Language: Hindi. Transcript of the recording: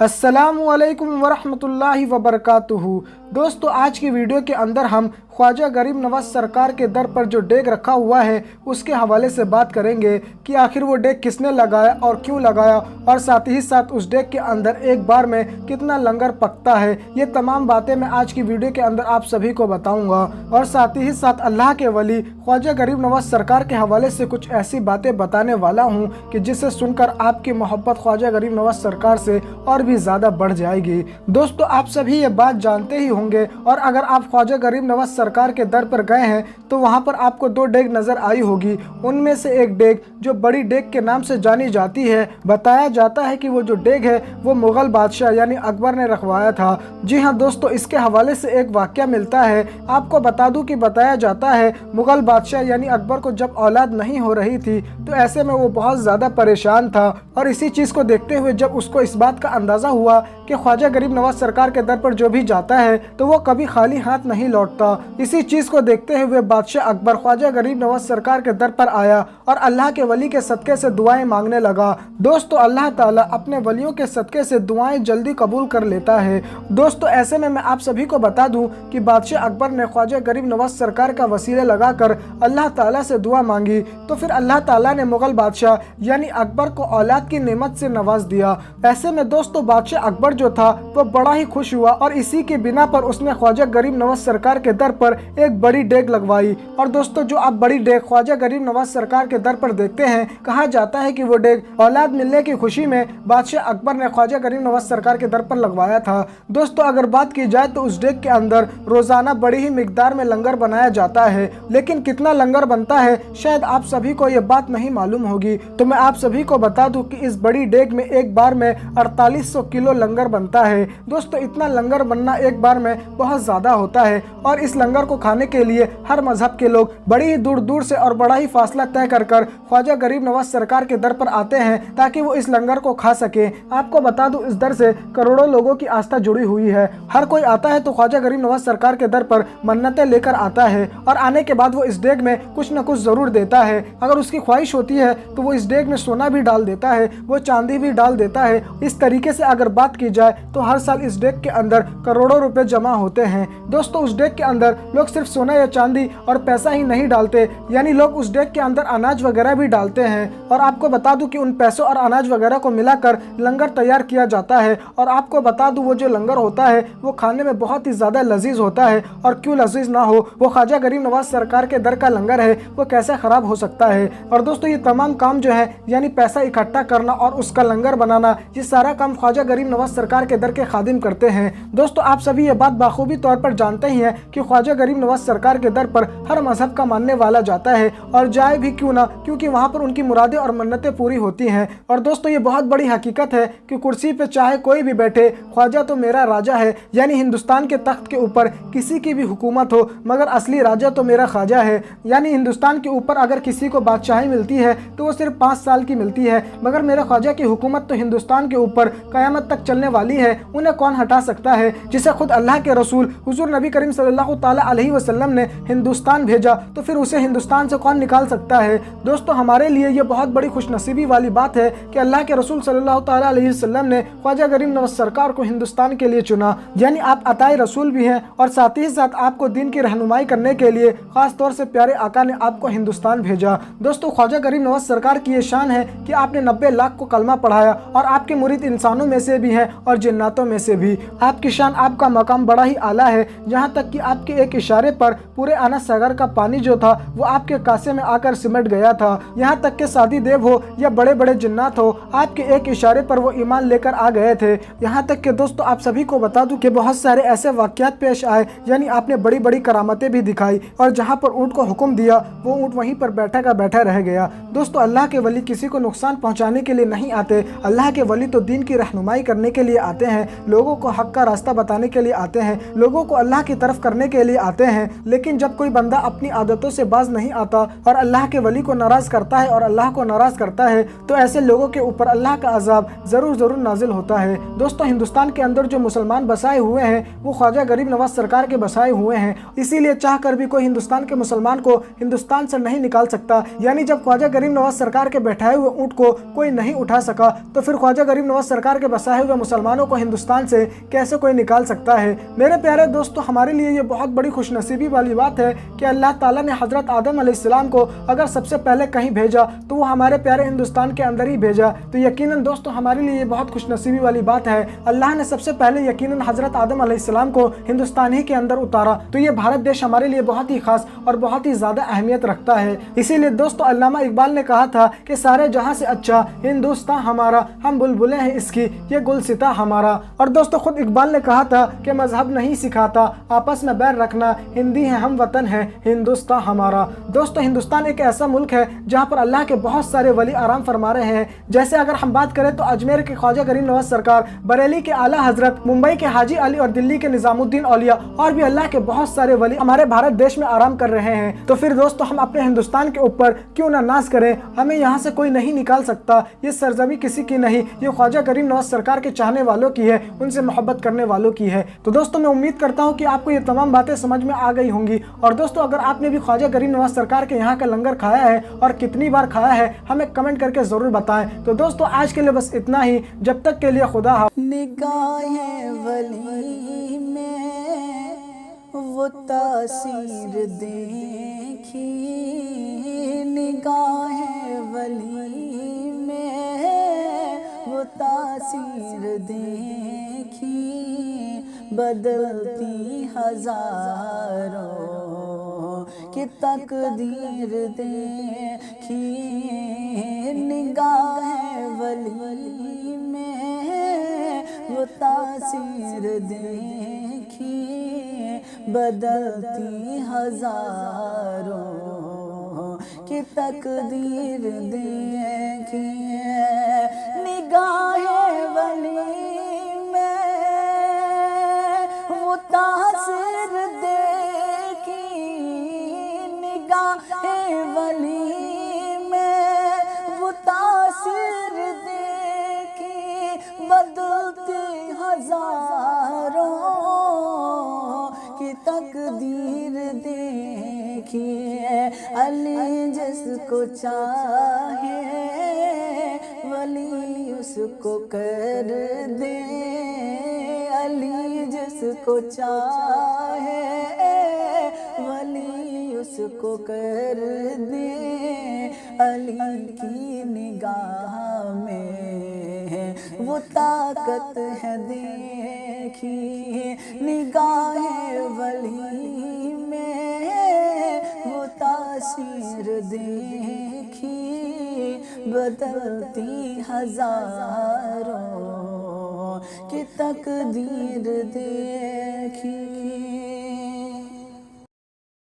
अस्सलामुअलैकुम वरहमतुल्लाहि वबरकातुहू। दोस्तों, आज की वीडियो के अंदर हम ख्वाजा गरीब नवाज सरकार के दर पर जो डेग रखा हुआ है उसके हवाले से बात करेंगे कि आखिर वो डेग किसने लगाया और क्यों लगाया, और साथ ही साथ उस डेग के अंदर एक बार में कितना लंगर पकता है। ये तमाम बातें मैं आज की वीडियो के अंदर आप सभी को बताऊंगा, और साथ ही साथ अल्लाह के वली ख्वाजा गरीब नवाज सरकार के हवाले से कुछ ऐसी बातें बताने वाला हूँ कि जिसे सुनकर आपकी मोहब्बत ख्वाजा गरीब नवाज सरकार से और भी ज़्यादा बढ़ जाएगी। दोस्तों, आप सभी ये बात जानते ही होंगे, और अगर आप ख्वाजा गरीब नवाज सरकार के दर पर गए हैं तो वहाँ पर आपको दो डेग नज़र आई होगी। उनमें से एक डेग जो बड़ी डेग के नाम से जानी जाती है, बताया जाता है कि वो जो डेग है वो मुग़ल बादशाह यानी अकबर ने रखवाया था। जी हाँ दोस्तों, इसके हवाले से एक वाक़या मिलता है। आपको बता दूं कि बताया जाता है मुग़ल बादशाह यानी अकबर को जब औलाद नहीं हो रही थी तो ऐसे में वो बहुत ज़्यादा परेशान था, और इसी चीज़ को देखते हुए जब उसको इस बात का अंदाज़ा हुआ कि ख्वाजा गरीब नवाज सरकार के दर पर जो भी जाता है तो वो कभी खाली हाथ नहीं लौटता, इसी चीज़ को देखते हुए बादशाह अकबर ख्वाजा गरीब नवाज सरकार के दर पर आया और अल्लाह के वली के सदक़े से दुआएं मांगने लगा। दोस्तों, अल्लाह ताला अपने वलियों के सदक़े से दुआएं जल्दी कबूल कर लेता है। दोस्तों, ऐसे में मैं आप सभी को बता दूं कि बादशाह अकबर ने ख्वाजा गरीब नवाज सरकार का वसीला लगाकर अल्लाह ताला से दुआ मांगी, तो फिर अल्लाह ताला ने मुग़ल बादशाह यानी अकबर को औलाद की नेमत से नवाज दिया। ऐसे में दोस्तों, बादशाह अकबर जो था वो बड़ा ही खुश हुआ, और इसी के बिना पर उसने ख्वाजा गरीब नवाज सरकार के दर पर एक बड़ी डेग लगवाई। और दोस्तों, जो आप बड़ी डेग ख्वाजा गरीब नवाज सरकार के दर पर देखते हैं, कहा जाता है कि वो डेग औलाद मिलने की खुशी में बादशाह अकबर ने ख्वाजा गरीब नवाज सरकार के दर पर लगवाया था। दोस्तों, अगर बात की जाए तो उस डेग के अंदर रोजाना बड़ी ही मिकदार में लंगर बनाया जाता है, लेकिन कितना लंगर बनता है शायद आप सभी को ये बात नहीं मालूम होगी। तो मैं आप सभी को बता दूं कि इस बड़ी डेग में एक बार में 4800 किलो लंगर बनता है। दोस्तों, इतना लंगर बनना एक बार में बहुत ज़्यादा होता है, और इस लंगर को खाने के लिए हर मजहब के लोग बड़ी ही दूर दूर से और बड़ा ही फासला तय कर कर ख्वाजा गरीब नवाज सरकार के दर पर आते हैं ताकि वो इस लंगर को खा सके। आपको बता दूं, इस दर से करोड़ों लोगों की आस्था जुड़ी हुई है। हर कोई आता है तो ख्वाजा गरीब नवाज सरकार के दर पर मन्नतें लेकर आता है, और आने के बाद वो इस डेग में कुछ न कुछ जरूर देता है। अगर उसकी ख्वाहिश होती है तो वो इस डेग में सोना भी डाल देता है, वो चांदी भी डाल देता है। इस तरीके से अगर बात की जाए तो हर साल इस डेग के अंदर करोड़ों रुपए जमा होते हैं। दोस्तों, उस डेग के अंदर लोग सिर्फ सोना या चांदी और पैसा ही नहीं डालते, यानी लोग उस डेग के अंदर अनाज वगैरह भी डालते हैं। और आपको बता दूं कि उन पैसों और अनाज वगैरह को मिलाकर लंगर तैयार किया जाता है। और आपको बता दूं, वो जो लंगर होता है वो खाने में बहुत ही ज़्यादा लजीज होता है, और क्यों लजीज ना हो, वो ख्वाजा गरीब नवाज सरकार के दर का लंगर है, वो कैसे ख़राब हो सकता है। और दोस्तों, ये तमाम काम जो है यानी पैसा इकट्ठा करना और उसका लंगर बनाना, ये सारा काम ख्वाजा गरीब नवाज सरकार के दर के खादिम करते हैं। दोस्तों, आप सभी ये बात बाखूबी तौर पर जानते ही हैं कि ख्वाजा गरीब नवाज सरकार के दर पर हर मजहब का मानने वाला जाता है, और जाए भी क्यों ना, क्योंकि वहाँ पर उनकी मुरादें और मन्नतें पूरी होती हैं। और दोस्तों, ये बहुत बड़ी हकीकत है कि कुर्सी पे चाहे कोई भी बैठे, ख्वाजा तो मेरा राजा है, यानी हिंदुस्तान के तख्त के ऊपर किसी की भी हुकूमत हो मगर असली राजा तो मेरा ख्वाजा है। यानी हिंदुस्तान के ऊपर अगर किसी को बादशाही मिलती है तो वो सिर्फ 5 साल की मिलती है, मगर मेरे ख्वाजा की हुकूमत तो हिंदुस्तान के ऊपर क़यामत तक चलने वाली है। उन्हें कौन हटा सकता है, जिसे खुद अल्लाह के रसूल हुजूर नबी करीम सल्लल्लाहु ताला अलैहि वसल्लम ने हिंदुस्तान भेजा, तो फिर उसे हिंदुस्तान से कौन निकाल सकता है। दोस्तों, हमारे लिए ये बहुत बड़ी खुशनसीबी वाली बात है कि अल्लाह के रसूल सल्लल्लाहु ताला अलैहि वसल्लम ने ख्वाजा गरीब नवाज सरकार को हिंदुस्तान के लिए चुना। यानी आप अताए रसूल भी हैं, और साथ ही साथ आपको दीन की रहनुमाई करने के लिए खास तौर से प्यारे आका ने आपको हिंदुस्तान भेजा। दोस्तों, ख्वाजा गरीब नवाज सरकार की ये शान है कि आपने 90 लाख को कलमा पढ़ाया, और आपके मुरीद इंसानों में से भी हैं और जिन्नातों में से भी। आपकी शान, आपका मकाम बड़ा ही आला है, यहाँ तक कि आपके एक इशारे पर पूरे आना सागर का पानी जो था वो आपके कासे में आकर सिमट गया था। यहाँ तक कि सादी देव हो या बड़े बड़े जिन्नात हो, आपके एक इशारे पर वो ईमान लेकर आ गए थे। यहाँ तक कि दोस्तों, आप सभी को बता दूं कि बहुत सारे ऐसे वाक़यात पेश आए, यानी आपने बड़ी बड़ी करामतें भी दिखाई, और जहाँ पर ऊँट को हुक्म दिया वो ऊँट वहीं पर बैठा का बैठा रह गया। दोस्तों, अल्लाह के वली किसी को नुकसान पहुँचाने के लिए नहीं आते। अल्लाह के वली तो दीन की रहनुमाई करने के लिए आते हैं, लोगों को हक का रास्ता बताने के लिए आते हैं, लोगों को अल्लाह की तरफ करने के लिए आते हैं, लेकिन जब कोई बंदा अपनी आदतों से बाज नहीं आता और अल्लाह के वली को नाराज करता है और अल्लाह को नाराज करता है तो ऐसे लोगों के ऊपर अल्लाह का अजाब जरूर नाजिल होता है। दोस्तों, हिंदुस्तान के अंदर जो मुसलमान बसाए हुए हैं वो ख्वाजा गरीब नवाज सरकार के बसाए हुए हैं, इसीलिए चाह कर भी कोई हिंदुस्तान के मुसलमान को हिंदुस्तान से नहीं निकाल सकता। यानी जब ख्वाजा गरीब नवाज सरकार के बैठाए हुए ऊंट को कोई नहीं उठा सका तो फिर ख्वाजा गरीब नवाज सरकार के बसाए हुए मुसलमानों को हिंदुस्तान से कैसे कोई निकाल सकता है। मेरे प्यारे दोस्तों, हमारे लिए ये बहुत बड़ी खुशनसीबी वाली बात है कि अल्लाह ताला ने हजरत आदम अलैहिस्सलाम को अगर सबसे पहले कहीं भेजा तो वो हमारे प्यारे हिंदुस्तान के अंदर ही भेजा। तो यकीनन दोस्तों, हमारे लिए ये बहुत खुशनसीबी वाली बात है। अल्लाह ने सबसे पहले यकीनन हजरत आदम अलैहिस्सलाम को हिंदुस्तान ही के अंदर उतारा। तो ये भारत देश हमारे लिए बहुत ही खास और बहुत ही ज्यादा अहमियत रखता है। इसीलिए दोस्तों, अल्लामा इकबाल ने कहा था कि सारे जहां से अच्छा हिंदुस्तान हमारा, हम बुलबुलें हैं इसकी ये गुलसिता हमारा। और दोस्तों, खुद इकबाल ने कहा था कि मजहब नहीं सिखाता आपस में बैर रखना, हिंदी है हम वतन है हिंदुस्तान हमारा। दोस्तों, हिंदुस्तान एक ऐसा मुल्क है जहां पर अल्लाह के बहुत सारे वली आराम फरमा रहे हैं। जैसे अगर हम बात करें तो अजमेर के ख्वाजा गरीब नवाज सरकार, बरेली के आला हजरत, मुंबई के हाजी अली और दिल्ली के निजामुद्दीन औलिया और भी अल्लाह के बहुत सारे वली हमारे भारत देश में आराम कर रहे हैं। तो फिर दोस्तों, हम अपने हिंदुस्तान के ऊपर क्यों ना नाज करें। हमें यहाँ से कोई नहीं निकाल सकता। ये सरजमी किसी की नहीं, ये ख्वाजा गरीब नवाज सरकार के चाहने वालों की है, उनसे मोहब्बत करने वालों की है। तो दोस्तों, मैं उम्मीद करता हूँ कि आपको ये तमाम बातें समझ में आ गई होंगी। और दोस्तों, अगर आपने भी ख्वाजा गरीब नवाज सरकार के यहाँ का लंगर खाया है और कितनी बार खाया है हमें कमेंट करके जरूर बताएं। तो दोस्तों, आज के लिए बस इतना ही। जब तक के लिए खुदा हाफ़िज़। निगाहें वली में वो तासीर देखी, निगाहें वली में वो तासीर देखी, बदलती हजारों की तकदीर देखी, निगाहें वली में वो तासीर देखी, बदलती हजारों की तकदीर देखी, निगाहें वली में वो तासीर देखी, निगाहें वली में वो तासीर देखी, बदलती हजारों की तकदीर देखी, अली जिसको चाहे वली उसको कर दे, अली जिसको चाहे वली उसको कर दे, अली की निगाह में वो ताकत है देखी, निगाहें वली में वो तासीर देखी, बदलती हजारों की तकदीर देखी।